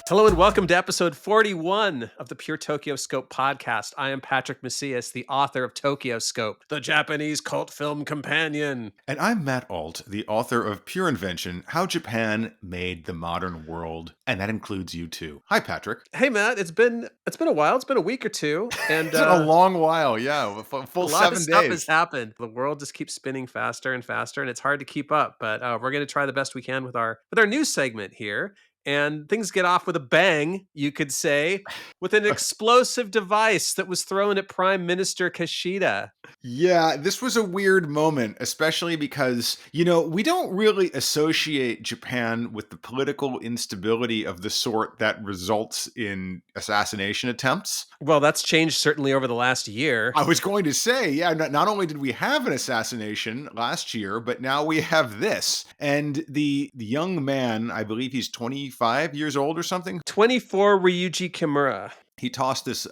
Hello and welcome to episode 41 of the Pure TokyoScope podcast. I am Patrick Macias, the author of TokyoScope, the Japanese cult film companion. And I'm Matt Alt, the author of Pure Invention, How Japan Made the Modern World. And that includes you too. Hi, Patrick. Hey Matt, it's been a while. It's been a week or two, and It's been a long while, yeah, a a full lot of 7 stuff has days. happened. The world just keeps spinning faster and faster, and it's hard to keep up. But we're going to try the best we can with our news segment here. And things get off with a bang, you could say, with an explosive device that was thrown at Prime Minister Kishida. Yeah, this was a weird moment, especially because, we don't really associate Japan with the political instability of the sort that results in assassination attempts. Well, that's changed certainly over the last year. I was going to say, yeah, not only did we have an assassination last year, but now we have this. And the young man, I believe he's 25 years old or something. 24 Ryuji Kimura. He tossed this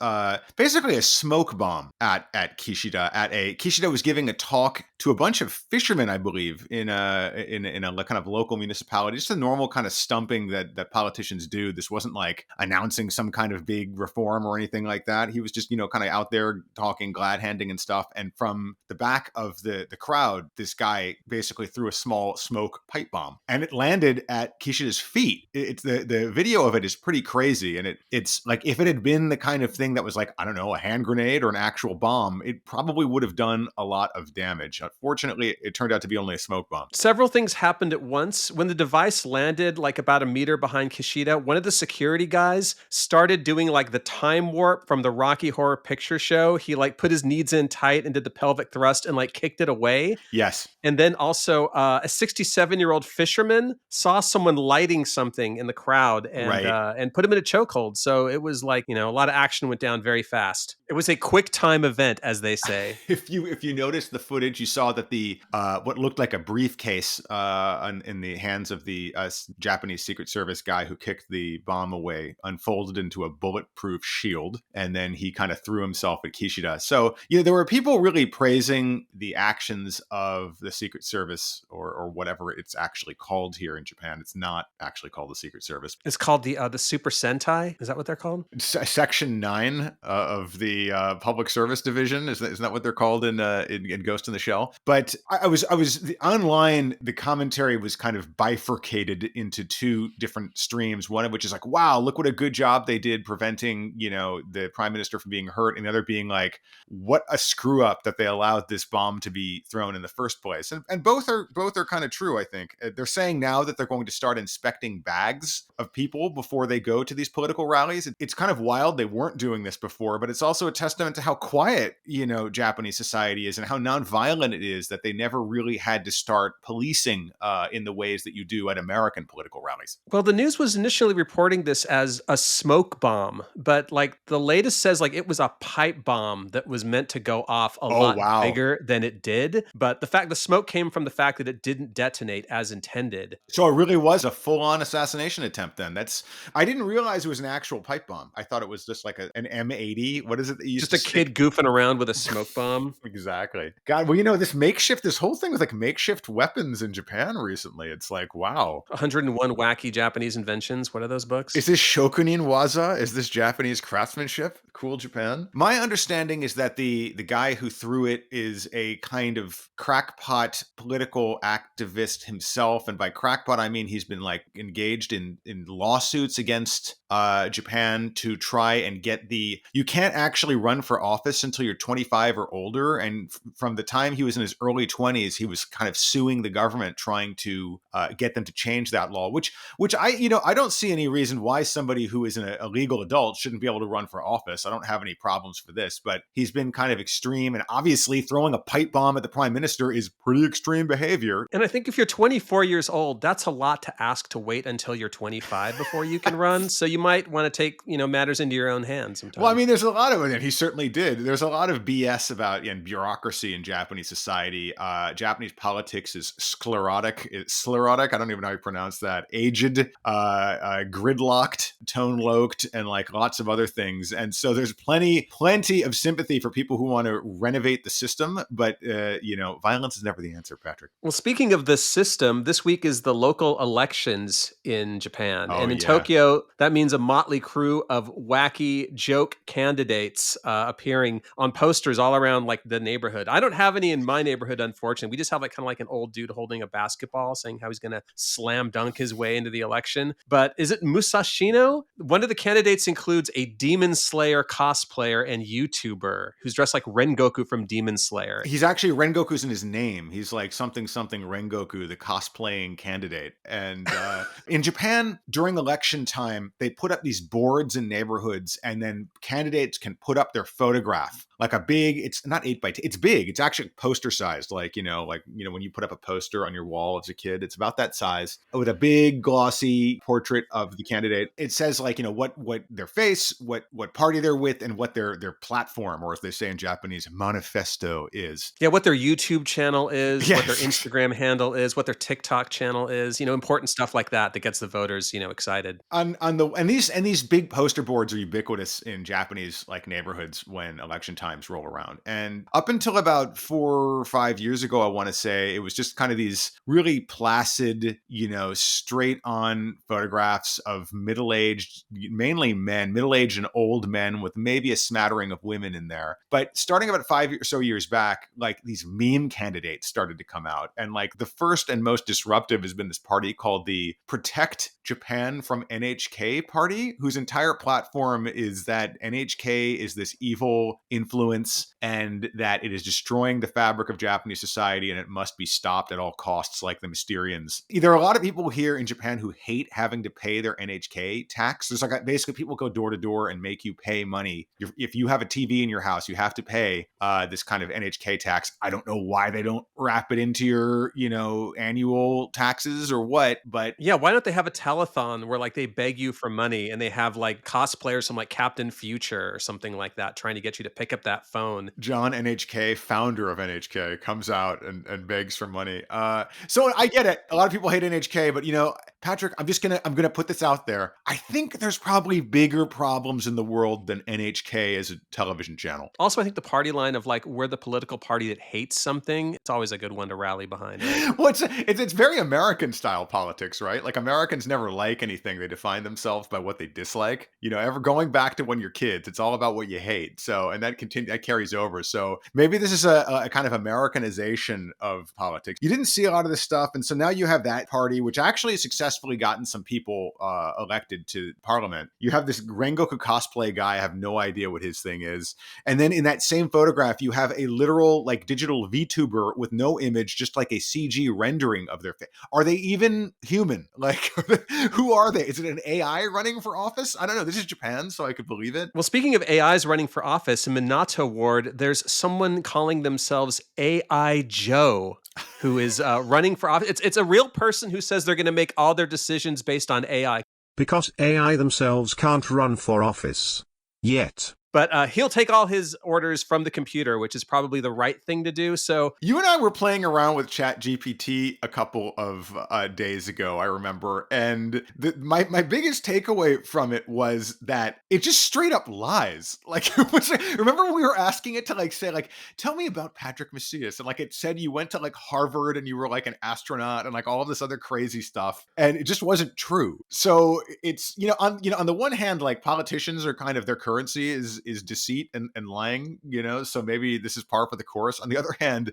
basically a smoke bomb at Kishida. Kishida was giving a talk to a bunch of fishermen, I believe, in a kind of local municipality. Just a normal kind of stumping that politicians do. This wasn't like announcing some kind of big reform or anything like that. He was just kind of out there talking, glad handing and stuff. And from the back of the crowd, this guy basically threw a small smoke pipe bomb, and it landed at Kishida's feet. It's the video of it is pretty crazy, and it's like if it had been the kind of thing that was like, I don't know, a hand grenade or an actual bomb, it probably would have done a lot of damage. Unfortunately, it turned out to be only a smoke bomb. Several things happened at once. When the device landed like about a meter behind Kishida, one of the security guys started doing like the time warp from the Rocky Horror Picture Show. He like put his knees in tight and did the pelvic thrust and like kicked it away. Yes. And then also a 67-year-old fisherman saw someone lighting something in the crowd and put him in a chokehold. So it was like, a lot of action went down very fast. It was a quick time event, as they say. If you noticed the footage, you saw that the what looked like a briefcase in the hands of the Japanese Secret Service guy who kicked the bomb away unfolded into a bulletproof shield, and then he kind of threw himself at Kishida. So there were people really praising the actions of the Secret Service or whatever it's actually called here in Japan. It's not actually called the Secret Service. It's called the Super Sentai. Is that what they're called? Section 9 of the Public Service Division. Isn't that what they're called in Ghost in the Shell? But I was online. The commentary was kind of bifurcated into two different streams. One of which is like, wow, look what a good job they did preventing the prime minister from being hurt, and the other being like, what a screw up that they allowed this bomb to be thrown in the first place. And both are kind of true. I think they're saying now that they're going to start inspecting bags of people before they go to these political rallies. It's kind of wild they weren't doing this before, but it's also a testament to how quiet, Japanese society is and how nonviolent it is that they never really had to start policing in the ways that you do at American political rallies. Well, the news was initially reporting this as a smoke bomb, but like the latest says like it was a pipe bomb that was meant to go off a lot bigger than it did. But the smoke came from the fact that it didn't detonate as intended. So it really was a full-on assassination attempt then. I didn't realize it was an actual pipe bomb. I thought it was just like an M80. What is it? Just a kid goofing around with a smoke bomb. Exactly. God, well, this whole thing with like makeshift weapons in Japan recently. It's like, wow. 101 wacky Japanese inventions. What are those books? Is this shokunin waza? Is this Japanese craftsmanship? Cool Japan. My understanding is that the guy who threw it is a kind of crackpot political activist himself. And by crackpot, I mean he's been like engaged in lawsuits against Japan to try and get you can't actually run for office until you're 25 or older. And from the time he was in his early 20s, he was kind of suing the government, trying to get them to change that law, which I don't see any reason why somebody who is a legal adult shouldn't be able to run for office. I don't have any problems for this, but he's been kind of extreme, and obviously throwing a pipe bomb at the prime minister is pretty extreme behavior. And I think if you're 24 years old, that's a lot to ask to wait until you're 25 before you can run. So you might want to take, matters into your own hands Well, I sometimes. mean, there's a lot of it, and he certainly did. There's a lot of BS about and bureaucracy in Japanese society. Japanese politics is sclerotic. It's sclerotic. I don't even know how you pronounce that. Aged, gridlocked, tone-locked, and like lots of other things. And so there's plenty of sympathy for people who want to renovate the system. But violence is never the answer, Patrick. Well, speaking of this system, this week is the local elections in Japan. Oh And in yeah. Tokyo, that means a motley crew of wacky joke candidates appearing on posters all around like the neighborhood. I don't have any in my neighborhood, unfortunately. We just have like kind of like an old dude holding a basketball saying how he's going to slam dunk his way into the election. But is it Musashino? One of the candidates includes a Demon Slayer cosplayer and YouTuber who's dressed like Rengoku from Demon Slayer. He's actually Rengoku's in his name. He's like something something Rengoku, the cosplaying candidate. And in Japan, during election time, they put up these boards in neighborhoods, and then candidates can put up their photograph. Like a big, it's not 8 by 10, it's big. It's actually poster sized, when you put up a poster on your wall as a kid, it's about that size with a big glossy portrait of the candidate. It says what their face, what party they're with, and what their platform, or as they say in Japanese, manifesto is. Yeah, what their YouTube channel is, what their Yes. Instagram handle is, what their TikTok channel is, important stuff like that that gets the voters, excited. And these big poster boards are ubiquitous in Japanese like neighborhoods when election times roll around. And up until about 4 or 5 years ago, I want to say, it was just kind of these really placid, straight on photographs of middle-aged, mainly men, middle-aged and old men with maybe a smattering of women in there. But starting about 5 or so years back, like these meme candidates started to come out. And like the first and most disruptive has been this party called the Protect Japan from NHK party, whose entire platform is that NHK is this evil influence and that it is destroying the fabric of Japanese society and it must be stopped at all costs, like the Mysterians. There are a lot of people here in Japan who hate having to pay their NHK tax. There's like basically people go door to door and make you pay money. If you have a TV in your house, you have to pay this kind of NHK tax. I don't know why they don't wrap it into your, annual taxes or what, but Yeah, why don't they have a telethon where like they beg you for money and they have like cosplayers from like Captain Future or something like that trying to get you to pick up that phone? John NHK, founder of NHK, comes out and begs for money. So I get it. A lot of people hate NHK, but Patrick, I'm gonna put this out there. I think there's probably bigger problems in the world than NHK as a television channel. Also, I think the party line of like we're the political party that hates something, it's always a good one to rally behind, right? Well, it's very American style politics, right? Like Americans never like anything; they define themselves by what they dislike. Ever going back to when you're kids, it's all about what you hate. So, and that carries over. So maybe this is a kind of Americanization of politics. You didn't see a lot of this stuff, and so now you have that party, which actually has successfully gotten some people elected to parliament. You have this Rengoku cosplay guy. I have no idea what his thing is. And then in that same photograph, you have a literal like digital VTuber with no image, just like a CG rendering of their face. Are they even human? Like, who are they? Is it an AI running for office? I don't know. This is Japan, so I could believe it. Well, speaking of AIs running for office, in Minato Ward, there's someone calling themselves AI Joe who is running for office. It's a real person who says they're going to make all their decisions based on AI. Because AI themselves can't run for office. Yet. But he'll take all his orders from the computer, which is probably the right thing to do. So you and I were playing around with ChatGPT a couple of days ago, I remember. And my biggest takeaway from it was that it just straight up lies. Like, remember when we were asking it to like say, like, tell me about Patrick Macias. And like it said you went to like Harvard and you were like an astronaut and like all of this other crazy stuff. And it just wasn't true. So it's, on the one hand, like politicians are kind of their currency is deceit and lying, so maybe this is par for the course. On the other hand,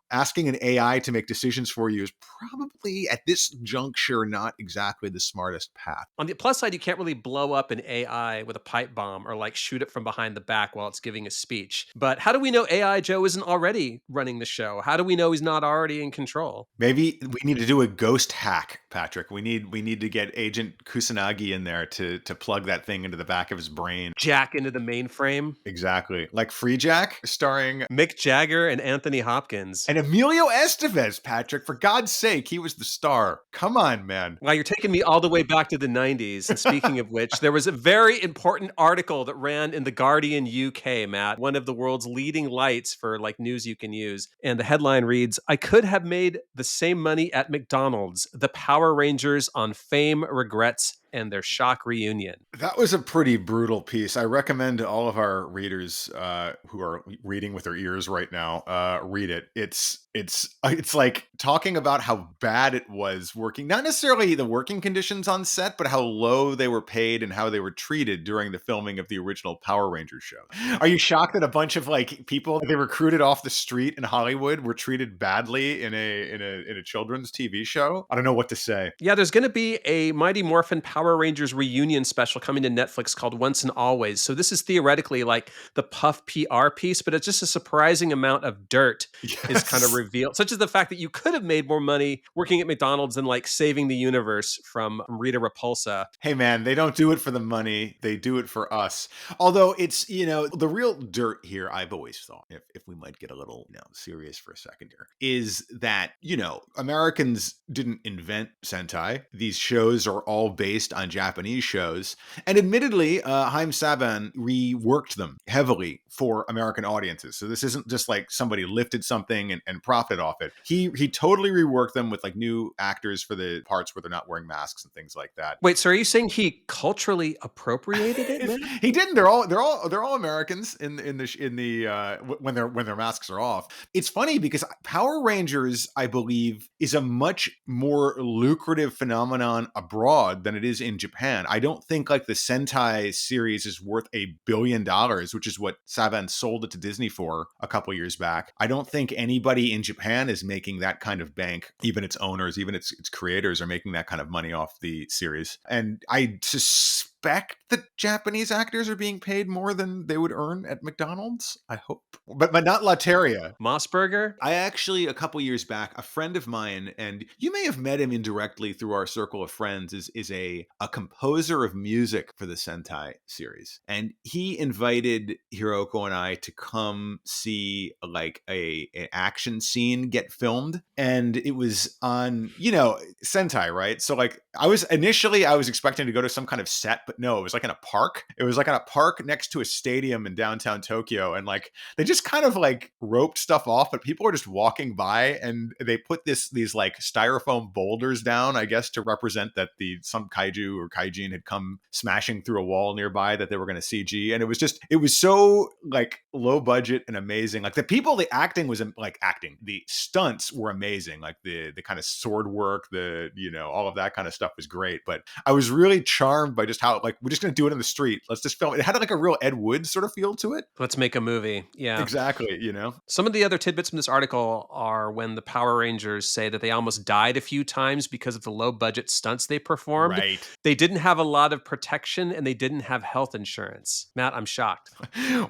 asking an AI to make decisions for you is probably at this juncture not exactly the smartest path. On the plus side, you can't really blow up an AI with a pipe bomb or like shoot it from behind the back while it's giving a speech. But how do we know AI Joe isn't already running the show? How do we know he's not already in control? Maybe we need to do a ghost hack, Patrick. We need to get Agent Kusanagi in there to plug that thing into the back of his brain. Jack into into the mainframe. Exactly. Like Free Jack, starring Mick Jagger and Anthony Hopkins. and Emilio Estevez, Patrick. For God's sake, he was the star. Come on, man. Wow, you're taking me all the way back to the 90s. And speaking of which, there was a very important article that ran in The Guardian UK, Matt, one of the world's leading lights for like news you can use. And the headline reads, I could have made the same money at McDonald's. The Power Rangers on fame, regrets, and their shock reunion. That was a pretty brutal piece. I recommend to all of our readers who are reading with their ears right now, read it. It's like talking about how bad it was working, not necessarily the working conditions on set, but how low they were paid and how they were treated during the filming of the original Power Rangers show. Are you shocked that a bunch of like people they recruited off the street in Hollywood were treated badly in a children's TV show? I don't know what to say. Yeah, there's going to be a Mighty Morphin Power Rangers reunion special coming to Netflix called Once and Always. So this is theoretically like the Puff PR piece, but it's just a surprising amount of dirt is kind of Yes. revealed, such as the fact that you could have made more money working at McDonald's than like saving the universe from Rita Repulsa. Hey man, they don't do it for the money. They do it for us. Although it's, the real dirt here, I've always thought, if we might get a little, serious for a second here, is that, Americans didn't invent Sentai. These shows are all based on Japanese shows. And admittedly, Haim Saban reworked them heavily for American audiences. So this isn't just like somebody lifted something and profited off it. He totally reworked them with like new actors for the parts where they're not wearing masks and things like that. Wait, so are you saying he culturally appropriated it, man? He didn't. They're all Americans when their masks are off. It's funny because Power Rangers, I believe, is a much more lucrative phenomenon abroad than it is in Japan. I don't think like the Sentai series is worth $1 billion, which is what Saban sold it to Disney for a couple years back. I don't think anybody in Japan is making that kind of bank. Even its owners, even its creators are making that kind of money off the series. And I suspect that Japanese actors are being paid more than they would earn at McDonald's. I hope, but not Lateria. Mossberger? I actually, a couple years back, a friend of mine, and you may have met him indirectly through our circle of friends, is a composer of music for the Sentai series. And he invited Hiroko and I to come see like an action scene get filmed. And it was on, Sentai, right? So like I was expecting to go to some kind of set, but no, it was like in a park. It was like in a park next to a stadium in downtown Tokyo. And like they just kind of like roped stuff off, but people were just walking by and they put these like styrofoam boulders down, I guess, to represent that some kaiju or kaijin had come smashing through a wall nearby that they were going to CG. And it was so like low budget and amazing. Like the acting was like acting. The stunts were amazing. Like the kind of sword work, all of that kind of stuff was great. But I was really charmed by just how like, we're just going to do it in the street. Let's just film it. It had like a real Ed Wood sort of feel to it. Let's make a movie. Yeah. Exactly. Some of the other tidbits from this article are when the Power Rangers say that they almost died a few times because of the low budget stunts they performed. Right. They didn't have a lot of protection and they didn't have health insurance. Matt, I'm shocked.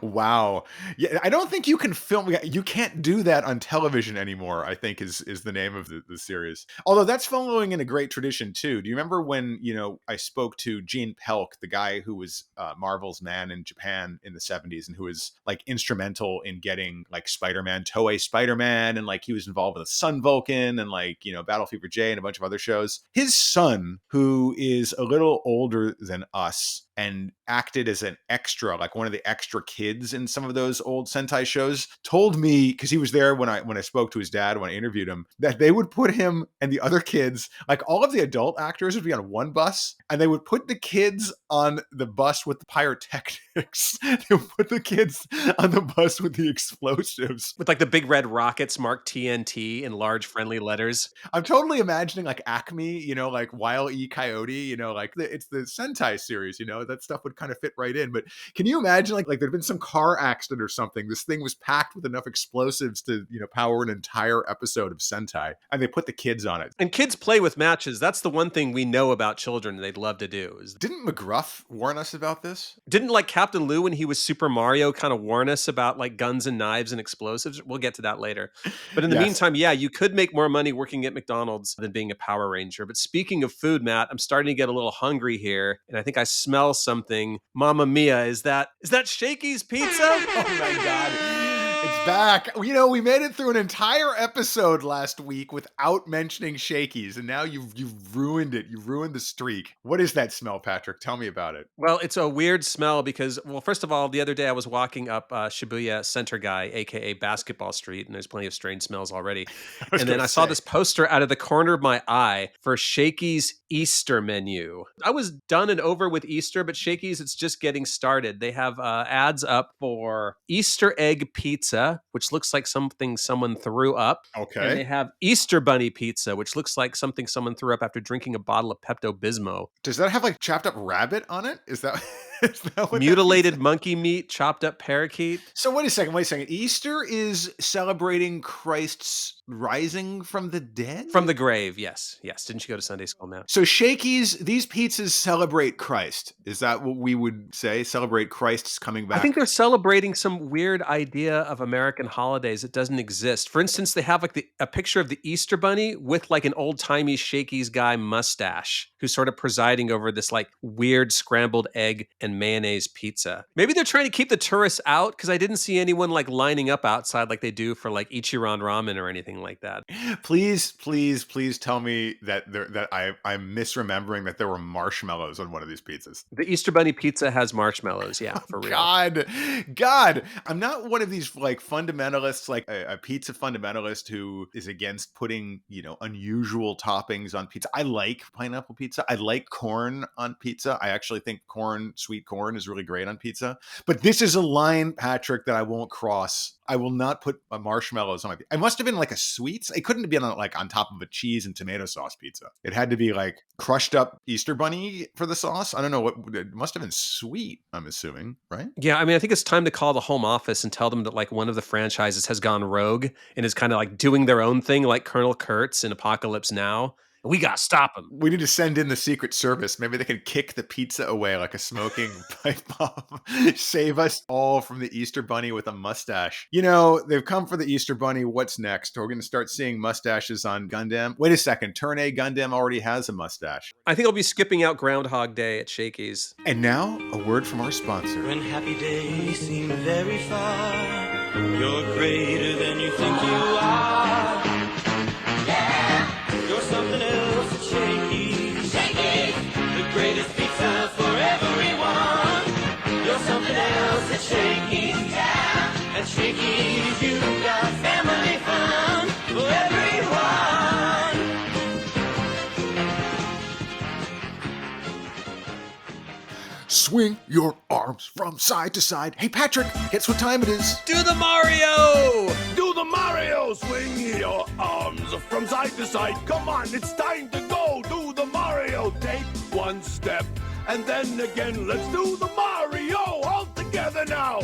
Wow. Yeah, I don't think you can film. You can't do that on television anymore, I think is the name of the series. Although that's following in a great tradition too. Do you remember when, I spoke to Gene Pelk, the guy who was Marvel's man in Japan in the 70s and who was like instrumental in getting like Spider-Man, Toei Spider-Man, and like he was involved with Sun Vulcan and like, Battle Fever J and a bunch of other shows. His son, who is a little older than us and acted as an extra, like one of the extra kids in some of those old Sentai shows, told me, because he was there when I spoke to his dad, when I interviewed him, that they would put him and the other kids, like all of the adult actors would be on one bus, and they would put the kids on the bus with the pyrotechnics. They would put the kids on the bus with the explosives. With like the big red rockets marked TNT in large friendly letters. I'm totally imagining like Acme, like Wile E. Coyote, like it's the Sentai series, that stuff would kind of fit right in. But can you imagine like there'd been some car accident or something? This thing was packed with enough explosives to, power an entire episode of Sentai, and they put the kids on it. And kids play with matches. That's the one thing we know about children they'd love to do. Didn't McGruff warn us about this? Didn't like Captain Lou when he was Super Mario kind of warn us about like guns and knives and explosives? We'll get to that later. But in the Yes. meantime, yeah, you could make more money working at McDonald's than being a Power Ranger. But speaking of food, Matt, I'm starting to get a little hungry here. And I think I smell something, Mamma Mia, is that Shakey's Pizza? Oh my God. It's back. You know, we made it through an entire episode last week without mentioning Shakey's, and now you've ruined it. You've ruined the streak. What is that smell, Patrick? Tell me about it. Well, it's a weird smell because, well, first of all, the other day I was walking up Shibuya Center Guy, aka Basketball Street, and there's plenty of strange smells already. I was And then gonna I saw say. this poster out of the corner of my eye for Shakey's Easter menu. I was done and over with Easter, but Shakey's, it's just getting started. They have ads up for Easter egg pizza, which looks like something someone threw up. And they Okay. have Easter bunny pizza, which looks like something someone threw up after drinking a bottle of Pepto-Bismol. Does that have like chopped up rabbit on it? Is that is that what that Mutilated pizza? monkey meat, chopped up parakeet. So wait a second, wait a second. Easter is celebrating Christ's rising from the dead? From the grave, yes. Yes. Didn't you go to Sunday school, Matt? So Shakey's, these pizzas celebrate Christ. Is that what we would say? Celebrate Christ's coming I back? think they're celebrating some weird idea of American holidays that doesn't exist. For instance, they have like a picture of the Easter bunny with like an old-timey Shakey's guy mustache who's sort of presiding over this like weird scrambled egg and mayonnaise pizza. Maybe they're trying to keep the tourists out because I didn't see anyone like lining up outside like they do for like Ichiran ramen or anything like that. Please, please, please tell me that I'm misremembering that there were marshmallows on one of these pizzas. The Easter bunny pizza has marshmallows, yeah, for real. God, I'm not one of these like fundamentalists, like a pizza fundamentalist who is against putting, you know, unusual toppings on pizza. I like pineapple pizza. I like corn on pizza. I actually think sweet corn is really great on pizza. But this is a line, Patrick, that I won't cross. I will not put marshmallows on my pizza. It must have been like a sweet. It couldn't have been like on top of a cheese and tomato sauce pizza. It had to be like crushed up Easter bunny for the sauce. I don't know what it must have been sweet, I'm assuming, right? Yeah, I mean, I think it's time to call the home office and tell them that like one of the franchises has gone rogue and is kind of like doing their own thing, like Colonel Kurtz in Apocalypse Now. We gotta stop them. We need to send in the Secret Service. Maybe they can kick the pizza away like a smoking pipe bomb. Save us all from the Easter bunny with a mustache. You know, they've come for the Easter bunny. What's next? We're going to start seeing mustaches on Gundam. Wait a second. Turn A Gundam already has a mustache. I think I'll be skipping out Groundhog Day at Shakey's. And now, a word from our sponsor. When happy days seem very far, you're greater than you think you are. You're something else at Shakey's. Shakey's, the greatest pizza for everyone. You're something else at Shakey's. Yeah. At Shakey's, you've got family fun for everyone. Swing your arms from side to side. Hey, Patrick, guess what time it is? Do the Mario! Do the Mario! Swing your arms from side to side. Come on, it's time to go. Do the Mario. Take one step and then again. Let's do the Mario all together now.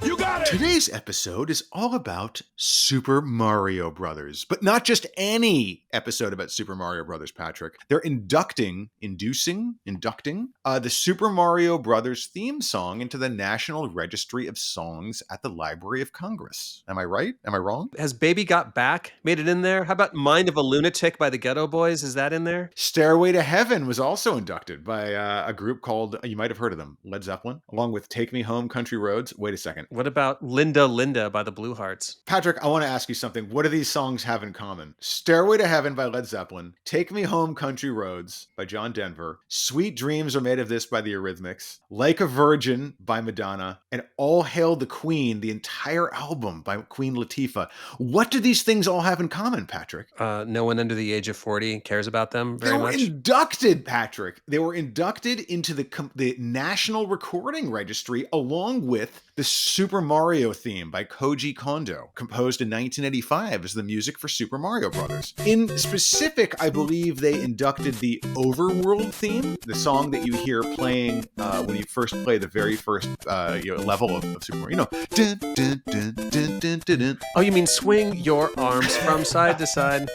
You got it. Today's episode is all about Super Mario Brothers, but not just any episode about Super Mario Brothers, Patrick. They're inducting the Super Mario Brothers theme song into the National Registry of Songs at the Library of Congress. Am I right? Am I wrong? Has Baby Got Back made it in there? How about Mind of a Lunatic by the Ghetto Boys? Is that in there? Stairway to Heaven was also inducted by a group called, you might have heard of them, Led Zeppelin, along with Take Me Home, Country Roads. Wait a second. What about Linda Linda by the Blue Hearts? Patrick, I want to ask you something. What do these songs have in common? Stairway to Heaven by Led Zeppelin, Take Me Home, Country Roads by John Denver, Sweet Dreams Are Made of This by the Eurythmics, Like a Virgin by Madonna, and All Hail the Queen, the entire album by Queen Latifah. What do these things all have in common, Patrick? No one under the age of 40 cares about them They very were much. inducted, Patrick. They were inducted into the National Recording Registry along with the Super Mario theme by Koji Kondo, composed in 1985 as the music for Super Mario Brothers. In specific, I believe they inducted the Overworld theme, the song that you hear playing when you first play the very first level of Super Mario. You know, dun, dun, dun, dun, dun, dun, dun. Oh, you mean swing your arms from side to side?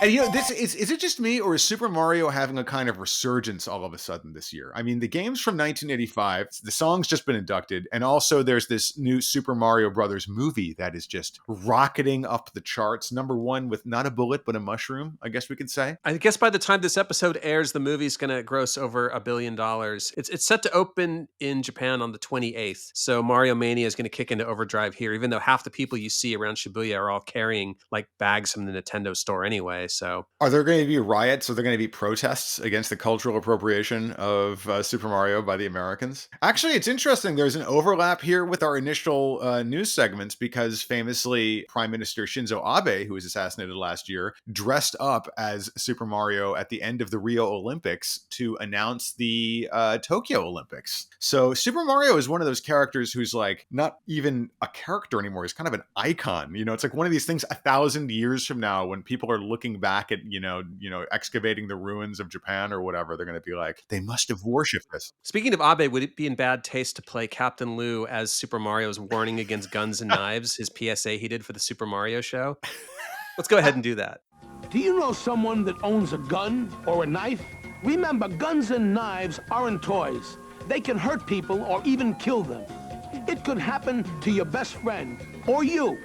And you know, this is it just me, or is Super Mario having a kind of resurgence all of a sudden this year? I mean, the game's from 1985, the song's just been inducted, and also there's this new Super Super Mario Brothers movie that is just rocketing up the charts. Number one with not a bullet, but a mushroom, I guess we could say. I guess by the time this episode airs, the movie's going to gross over $1 billion. It's set to open in Japan on the 28th. So Mario Mania is going to kick into overdrive here, even though half the people you see around Shibuya are all carrying like bags from the Nintendo store anyway. So are there going to be riots? Are there going to be protests against the cultural appropriation of Super Mario by the Americans? Actually, it's interesting. There's an overlap here with our initial news segments because famously Prime Minister Shinzo Abe, who was assassinated last year, dressed up as Super Mario at the end of the Rio Olympics to announce the Tokyo Olympics. So Super Mario is one of those characters who's like not even a character anymore. He's kind of an icon. You know, it's like one of these things 1,000 years from now when people are looking back at, you know, excavating the ruins of Japan or whatever, they're going to be like, they must have worshipped this. Speaking of Abe, would it be in bad taste to play Captain Lou as Super Mario's warning against guns and knives, his PSA he did for the Super Mario show? Let's go ahead and do that. Do you know someone that owns a gun or a knife? Remember, guns and knives aren't toys. They can hurt people or even kill them. It could happen to your best friend or you.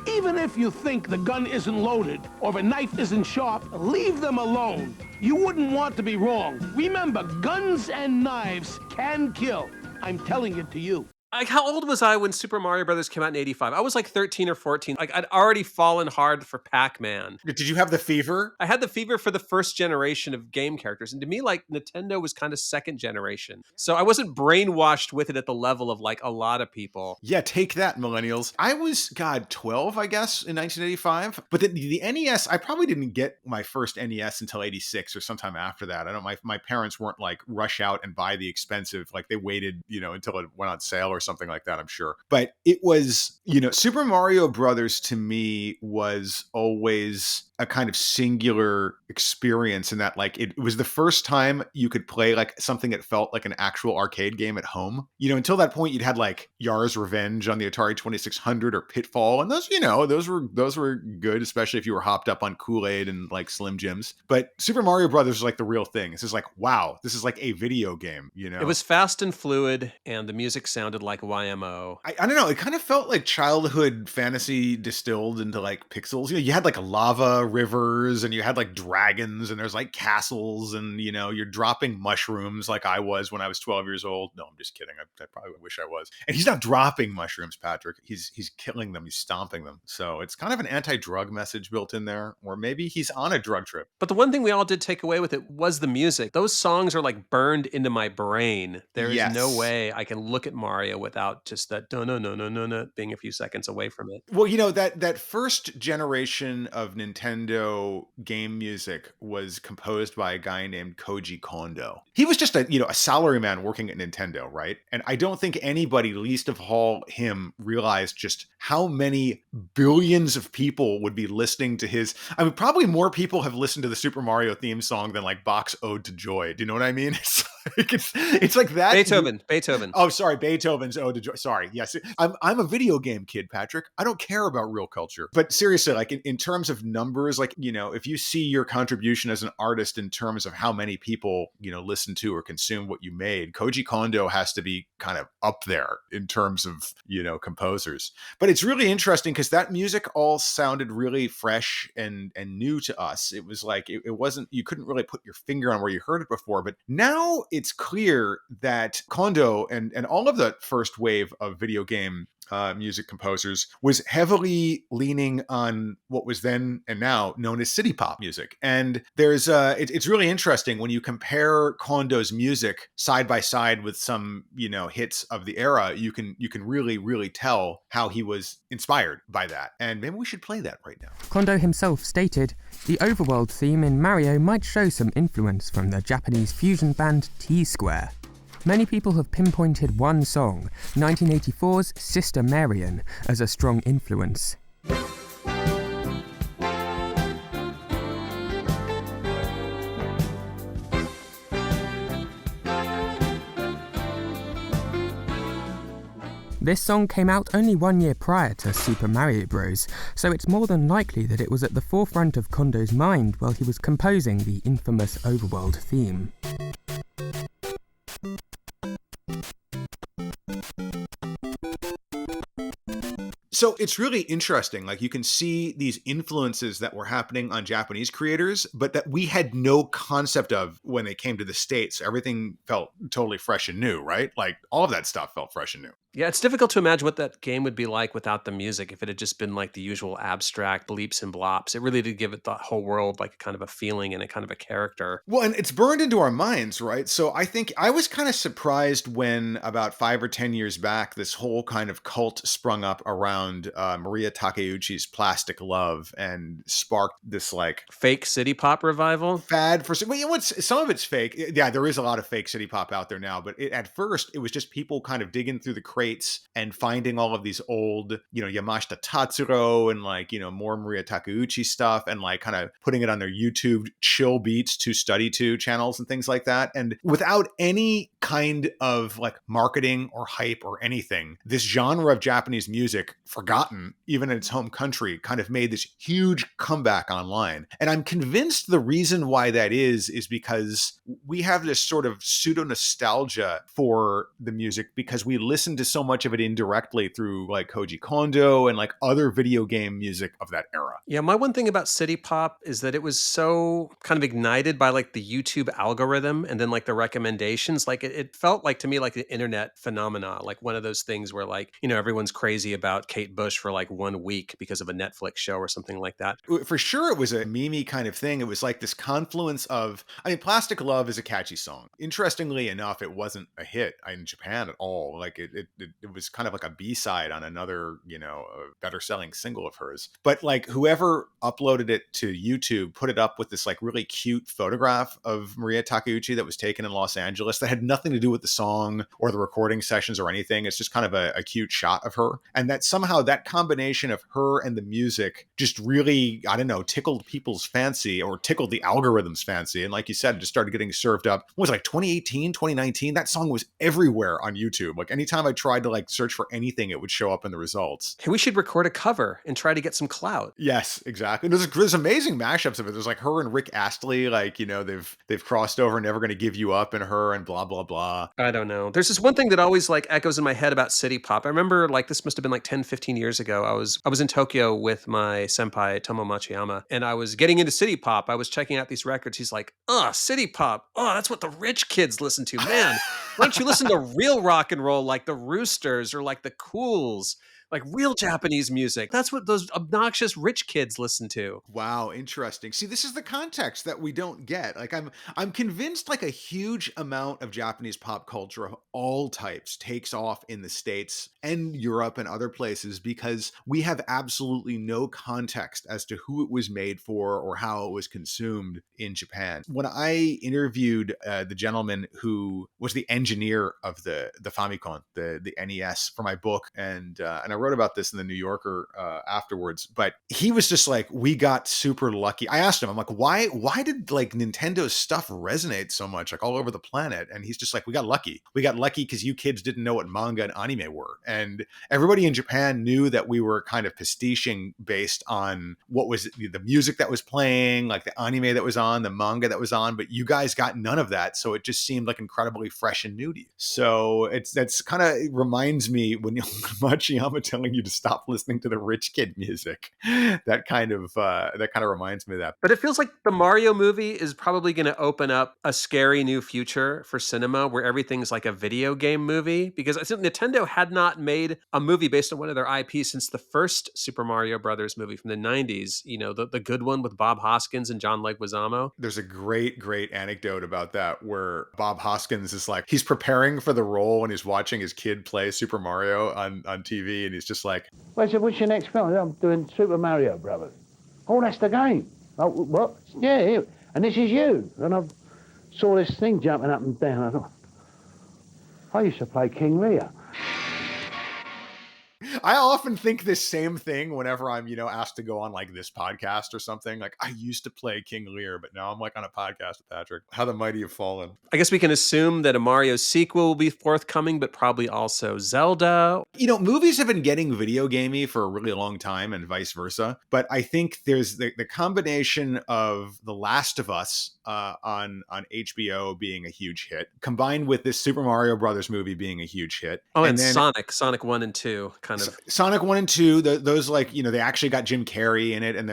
Even if you think the gun isn't loaded or the knife isn't sharp, leave them alone. You wouldn't want to be wrong. Remember, guns and knives can kill. I'm telling it to you. Like, how old was I when Super Mario Brothers came out in 85? I was like 13 or 14. Like, I'd already fallen hard for Pac-Man. Did you have the fever? I had the fever for the first generation of game characters. And to me, like, Nintendo was kind of second generation. So I wasn't brainwashed with it at the level of, like, a lot of people. Yeah, take that, millennials. I was, 12, I guess, in 1985. But the NES, I probably didn't get my first NES until 86 or sometime after that. I don't, my parents weren't like rush out and buy the expensive, like they waited, until it went on sale or something like that, I'm sure. But it was, Super Mario Brothers to me was always a kind of singular experience in that, like, it was the first time you could play like something that felt like an actual arcade game at home. Until that point, you'd had like Yar's Revenge on the Atari 2600 or Pitfall, and those, those were good, especially if you were hopped up on Kool-Aid and like Slim Jims. But Super Mario Brothers was like the real thing. This is like, wow, this is like a video game. It was fast and fluid, and the music sounded like YMO. I don't know. It kind of felt like childhood fantasy distilled into like pixels. You had like lava rivers and you had like dragons and there's like castles and, you're dropping mushrooms like I was when I was 12 years old. No, I'm just kidding. I probably wish I was. And he's not dropping mushrooms, Patrick. He's killing them. He's stomping them. So it's kind of an anti-drug message built in there. Or maybe he's on a drug trip. But the one thing we all did take away with it was the music. Those songs are like burned into my brain. There is no way I can look at Mario without just that no being a few seconds away from it. Well, that first generation of Nintendo game music was composed by a guy named Koji Kondo. He was just a salaryman working at Nintendo, right? And I don't think anybody, least of all him, realized just how many billions of people would be listening to his. I mean, probably more people have listened to the Super Mario theme song than like Bach's Ode to Joy. Do you know what I mean? It's like that. Beethoven. Oh, sorry, Beethoven's Ode to Joy. Sorry, yes, I'm a video game kid, Patrick. I don't care about real culture. But seriously, like in terms of numbers, like if you see your contribution as an artist in terms of how many people listen to or consume what you made, Koji Kondo has to be kind of up there in terms of composers. But it's really interesting because that music all sounded really fresh and new to us. It was like it wasn't, you couldn't really put your finger on where you heard it before. But now it's clear that Kondo and all of the first wave of video game music composers was heavily leaning on what was then and now known as city pop music. And there's it's really interesting when you compare Kondo's music side by side with some hits of the era. You can really tell how he was inspired by that. And maybe we should play that right now. Kondo himself stated, "The overworld theme in Mario might show some influence from the Japanese fusion band T-Square." Many people have pinpointed one song, 1984's Sister Marian, as a strong influence. This song came out only 1 year prior to Super Mario Bros., so it's more than likely that it was at the forefront of Kondo's mind while he was composing the infamous overworld theme. So it's really interesting. Like you can see these influences that were happening on Japanese creators, but that we had no concept of when they came to the States. Everything felt totally fresh and new, right? Like all of that stuff felt fresh and new. Yeah, it's difficult to imagine what that game would be like without the music. If it had just been like the usual abstract bleeps and blops, it really did give it the whole world like a kind of a feeling and a kind of a character. Well, and it's burned into our minds, right? So I think I was kind of surprised when about 5 or 10 years back, this whole kind of cult sprung up around Maria Takeuchi's Plastic Love and sparked this like Fake city pop revival. fad for well, you know what's some of it's fake. Yeah, there is a lot of fake city pop out there now, but at first it was just people kind of digging through the crates and finding all of these old, Yamashita Tatsuro and like, more Maria Takeuchi stuff and like kind of putting it on their YouTube chill beats to study to channels and things like that. And without any kind of like marketing or hype or anything, this genre of Japanese music, forgotten even in its home country, kind of made this huge comeback online. And I'm convinced the reason why that is because we have this sort of pseudo nostalgia for the music because we listen to so much of it indirectly through like Koji Kondo and like other video game music of that era. Yeah, my one thing about city pop is that it was so kind of ignited by like the YouTube algorithm and then like the recommendations. Like it felt like to me like the internet phenomena, like one of those things where like, everyone's crazy about Kate Bush for like 1 week because of a Netflix show or something like that. For sure, it was a meme kind of thing. It was like this confluence of, Plastic Love is a catchy song. Interestingly enough, it wasn't a hit in Japan at all. Like it was kind of like a B-side on another, a better selling single of hers. But like whoever uploaded it to YouTube put it up with this like really cute photograph of Maria Takeuchi that was taken in Los Angeles that had nothing to do with the song or the recording sessions or anything. It's just kind of a cute shot of her. And that somehow that combination of her and the music just really, I don't know, tickled people's fancy or tickled the algorithm's fancy. And like you said, it just started getting served up. What was it, like 2018, 2019? That song was everywhere on YouTube. Like anytime I tried to like search for anything, it would show up in the results. Hey, we should record a cover and try to get some clout. Yes, exactly. There's amazing mashups of it. There's like her and Rick Astley, like, they've crossed over, Never Gonna Give You Up, and her and blah, blah, blah. I don't know. There's this one thing that always like echoes in my head about city pop. I remember like this must have been like 10, 15 years ago. I was in Tokyo with my senpai Tomo Machiyama and I was getting into city pop. I was checking out these records. He's like, city pop. Oh, that's what the rich kids listen to. Man, why don't you listen to real rock and roll like the Roosters or like the Cools? Like real Japanese music. That's what those obnoxious rich kids listen to. Wow, interesting. See, this is the context that we don't get. Like I'm convinced like a huge amount of Japanese pop culture of all types takes off in the States and Europe and other places because we have absolutely no context as to who it was made for or how it was consumed in Japan. When I interviewed the gentleman who was the engineer of the Famicom, the NES for my book, and I wrote about this in the New Yorker afterwards, but he was just like, we got super lucky. I asked him, I'm like, why did like Nintendo's stuff resonate so much like all over the planet? And he's just like, we got lucky. We got lucky because you kids didn't know what manga and anime were. And everybody in Japan knew that we were kind of pastiching based on what was the music that was playing, like the anime that was on, the manga that was on, but you guys got none of that. So it just seemed like incredibly fresh and new to you. So that's kind of reminds me when Machiyama telling you to stop listening to the rich kid music. That kind of reminds me of that. But it feels like the Mario movie is probably going to open up a scary new future for cinema where everything's like a video game movie because I think Nintendo had not made a movie based on one of their IPs since the first Super Mario Brothers movie from the 90s, the good one with Bob Hoskins and John Leguizamo. There's a great anecdote about that where Bob Hoskins is like, he's preparing for the role and he's watching his kid play Super Mario on TV and he's just like, Well, I said, what's your next film? I'm doing Super Mario Brothers. Oh, that's the game. Oh, what? Yeah, here. And this is you. And I saw this thing jumping up and down. I thought, I used to play King Lear. I often think this same thing whenever I'm, asked to go on like this podcast or something. Like I used to play King Lear, but now I'm like on a podcast with Patrick. How the mighty have fallen. I guess we can assume that a Mario sequel will be forthcoming, but probably also Zelda. Movies have been getting video gamey for a really long time and vice versa. But I think there's the combination of The Last of Us on HBO being a huge hit, combined with this Super Mario Brothers movie being a huge hit. Oh, and then Sonic 1 and 2 kind kind of. Sonic 1 and 2, those like, they actually got Jim Carrey in it, and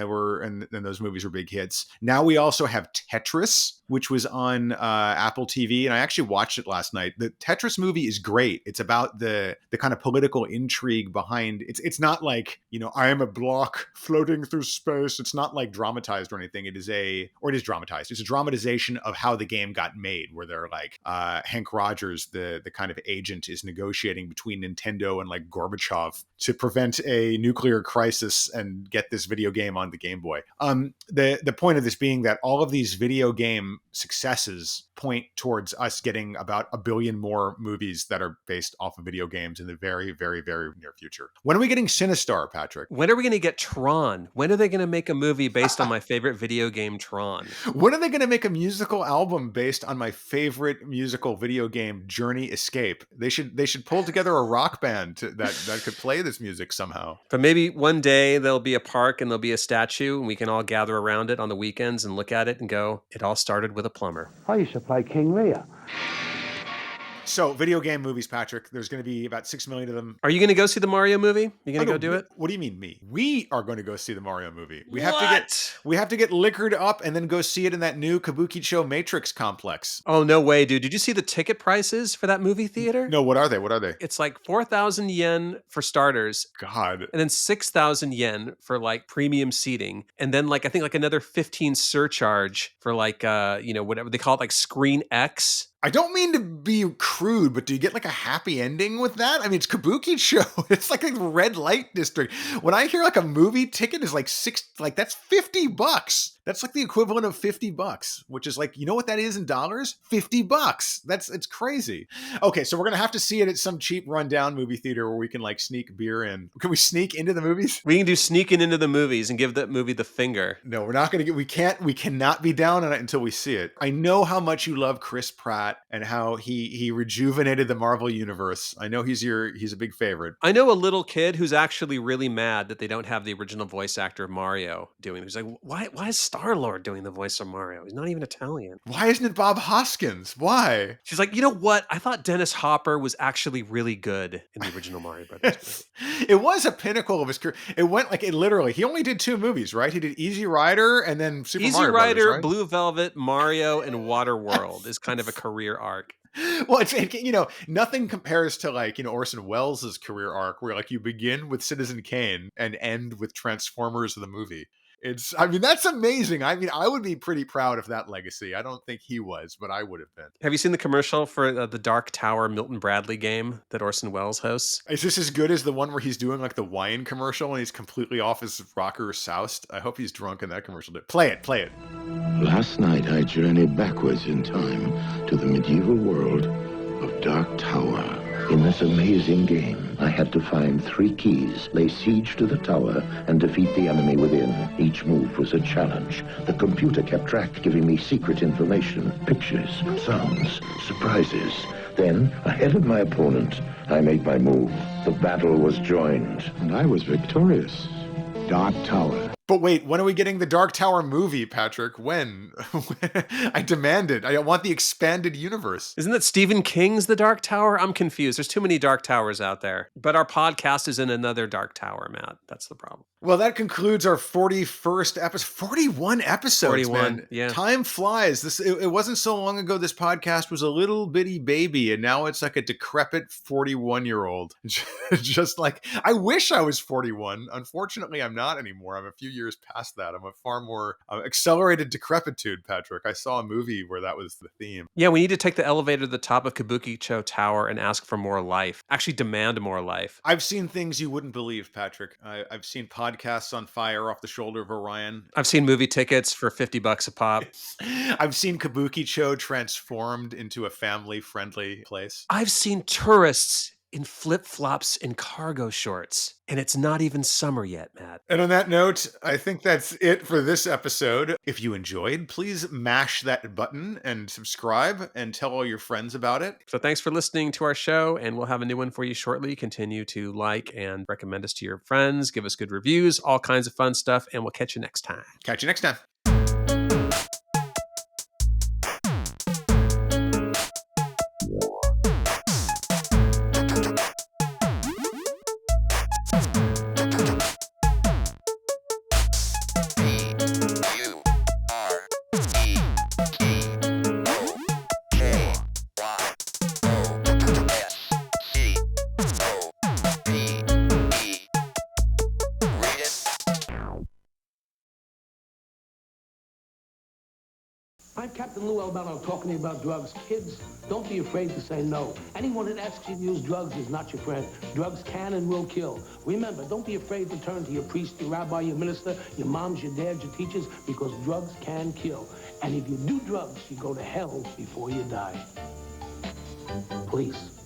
those movies were big hits. Now we also have Tetris, which was on Apple TV, and I actually watched it last night. The Tetris movie is great. It's about the kind of political intrigue behind it's not like, I am a block floating through space. It's not like dramatized or anything. It is dramatized. It's a dramatization of how the game got made, where they're like Hank Rogers, the kind of agent, is negotiating between Nintendo and like Gorbachev to prevent a nuclear crisis and get this video game on the Game Boy. The point of this being that all of these video game successes point towards us getting about 1 billion more movies that are based off of video games in the very, very, very near future. When are we getting Sinistar, Patrick? When are we going to get Tron? When are they going to make a movie based on my favorite video game, Tron? When are they going to make a musical album based on my favorite musical video game, Journey Escape? They should pull together a rock band that could play this music somehow. But maybe one day there'll be a park and there'll be a statue, and we can all gather around it on the weekends and look at it and go, it all started with a plumber. I used to play King Lear. So, video game movies, Patrick. There's going to be about 6 million of them. Are you going to go see the Mario movie? You going to go do it? What do you mean, me? We are going to go see the Mario movie. We What? have to get liquored up and then go see it in that new Kabukicho Matrix complex. Oh, no way, dude. Did you see the ticket prices for that movie theater? No, what are they? What are they? It's like 4,000 yen for starters. God. And then 6,000 yen for like premium seating. And then like, I think like another 15 surcharge for like, whatever they call it, like Screen X. I don't mean to be crude, but do you get like a happy ending with that? I mean, it's Kabukicho. It's like a red light district. When I hear like a movie ticket is like that's $50. That's like the equivalent of $50, which is like, you know what that is in dollars? $50. It's crazy. Okay, so we're going to have to see it at some cheap rundown movie theater where we can like sneak beer in. Can we sneak into the movies? We can do sneaking into the movies and give that movie the finger. No, we're not going to we cannot be down on it until we see it. I know how much you love Chris Pratt and how he rejuvenated the Marvel universe. I know he's a big favorite. I know a little kid who's actually really mad that they don't have the original voice actor of Mario doing it. He's like, why is Star-Lord doing the voice of Mario? He's not even Italian. Why isn't it Bob Hoskins? Why? She's like, you know what? I thought Dennis Hopper was actually really good in the original Mario Brothers movie. It was a pinnacle of his career. It went like it literally. He only did 2 movies, right? He did Easy Rider and then Super Mario Rider, Brothers, right? Blue Velvet, Mario, and Waterworld is kind of a career arc. Well, it's nothing compares to like Orson Welles' career arc, where like you begin with Citizen Kane and end with Transformers the movie. That's amazing. I would be pretty proud of that legacy. I don't think he was, but I would have been. Have you seen the commercial for the Dark Tower Milton Bradley game that Orson Welles hosts? Is this as good as the one where he's doing like the wine commercial and he's completely off his rocker soused? I hope he's drunk in that commercial. Play it. Last night I journeyed backwards in time to the medieval world of Dark Tower. In this amazing game, I had to find 3 keys, lay siege to the tower, and defeat the enemy within. Each move was a challenge. The computer kept track, giving me secret information, pictures, sounds, surprises. Then, ahead of my opponent, I made my move. The battle was joined, and I was victorious. Dark Tower. But wait, when are we getting the Dark Tower movie, Patrick? When? I demand it. I want the expanded universe. Isn't that Stephen King's The Dark Tower? I'm confused. There's too many Dark Towers out there. But our podcast is in another Dark Tower, Matt. That's the problem. Well, that concludes our 41st episode. 41 episodes, 41, man. yeah. Time flies. It wasn't so long ago this podcast was a little bitty baby, and now it's like a decrepit 41-year-old. Just like, I wish I was 41. Unfortunately, I'm not anymore. I'm a few years past that. I'm a far more accelerated decrepitude, Patrick. I saw a movie where that was the theme. Yeah, we need to take the elevator to the top of Kabukicho Tower and ask for more life. Actually demand more life. I've seen things you wouldn't believe, Patrick. I've seen podcasts on fire off the shoulder of Orion. I've seen movie tickets for $50 a pop. I've seen Kabukicho transformed into a family-friendly place. I've seen tourists in flip-flops and cargo shorts. And it's not even summer yet, Matt. And on that note, I think that's it for this episode. If you enjoyed, please mash that button and subscribe and tell all your friends about it. So thanks for listening to our show, and we'll have a new one for you shortly. Continue to like and recommend us to your friends. Give us good reviews, all kinds of fun stuff, and we'll catch you next time. Catch you next time. Captain Lou Albano talking to you about drugs. Kids, don't be afraid to say no. Anyone that asks you to use drugs is not your friend. Drugs can and will kill. Remember, don't be afraid to turn to your priest, your rabbi, your minister, your moms, your dads, your teachers, because drugs can kill. And if you do drugs, you go to hell before you die. Please.